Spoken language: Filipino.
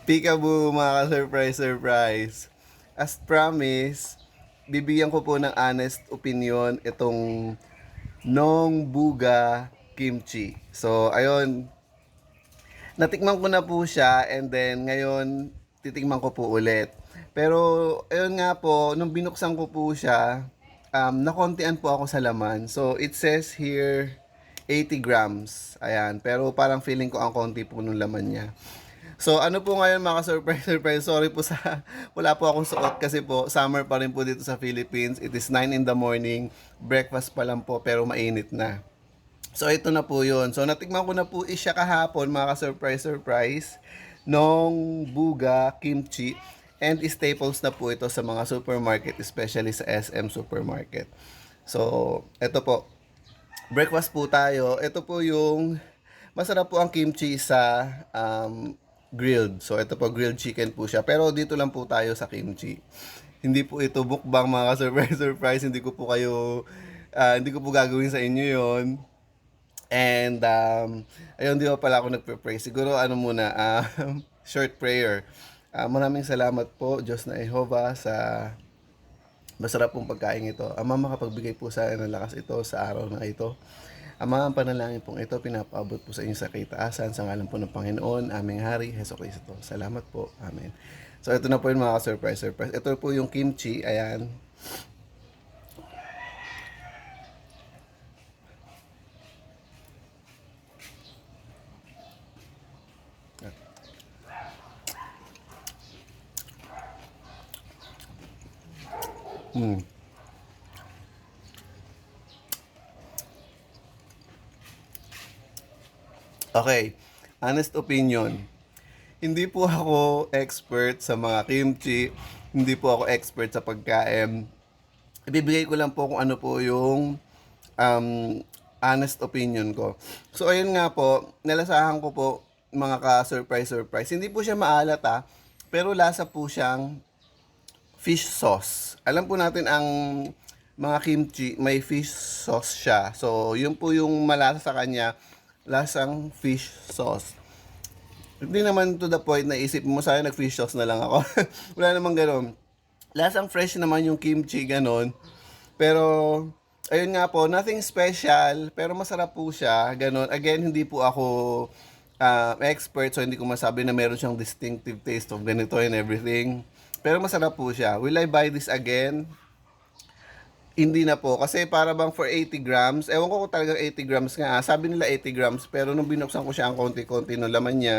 Peekaboo mga ka-surprise. As promised, bibigyan ko po ng honest opinion itong Nong Buga Kimchi. So, ayun, natikman ko na po siya and then ngayon titikman ko po ulit. Pero ayun nga po, nung binuksan ko po siya, nakontian po ako sa laman. So it says here 80 grams. Ayan, pero parang feeling ko ang konti po nung laman niya. So ano po ngayon mga surprise, sorry po sa wala po akong suot kasi po summer pa rin po dito sa Philippines. It is 9 in the morning, breakfast pa lang po pero mainit na. So ito na po yun. So natikman ko na po siya kahapon mga ka-surprise nung Buga Kimchi and staples na po ito sa mga supermarket, especially sa SM Supermarket. So ito po, breakfast po tayo. Ito po yung masarap po ang kimchi sa grilled. So ito po grilled chicken po siya. Pero dito lang po tayo sa kimchi. Hindi po ito mukbang mga surprise. Hindi ko po kayo hindi ko po gagawin sa inyo 'yon. And ayun, di pa pala ako nagpe-pray. Siguro ano muna, short prayer. Maraming salamat po Diyos na Jehovah sa masarap pong pagkain ito. Ama, makapagbigay po sa akin ng lakas ito sa araw na ito. Ama, ang panalangin pong ito, pinapaabot po sa inyong sa kaitaasan, sa ngalan po ng Panginoon, aming Hari, Heso Kristo. Salamat po. Amen. So, ito na po yung mga surprise. Ito po yung kimchi. Ayan. Mm. Okay. Honest opinion. Hindi po ako expert sa mga kimchi. Hindi po ako expert sa pagkain. Ibibigay ko lang po kung ano po yung honest opinion ko. So, ayun nga po, nalasahan ko po mga ka-surprise. Hindi po siya maalat pero lasa po siyang fish sauce. Alam po natin ang mga kimchi, may fish sauce siya. So, yun po yung malasa sa kanya, lasang fish sauce. Hindi naman to the point na isip mo, sana nag-fish sauce na lang ako. Wala namang ganun. Lasang fresh naman yung kimchi, ganun. Pero, ayun nga po, nothing special, pero masarap po siya, ganun. Again, hindi po ako expert, so hindi ko masabi na meron siyang distinctive taste of ganito and everything. Pero masarap po siya. Will I buy this again? Hindi na po. Kasi para bang for 80 grams, ewan ko kung talagang 80 grams nga. Sabi nila 80 grams, pero nung binuksan ko siya ang konti-konti ng laman niya,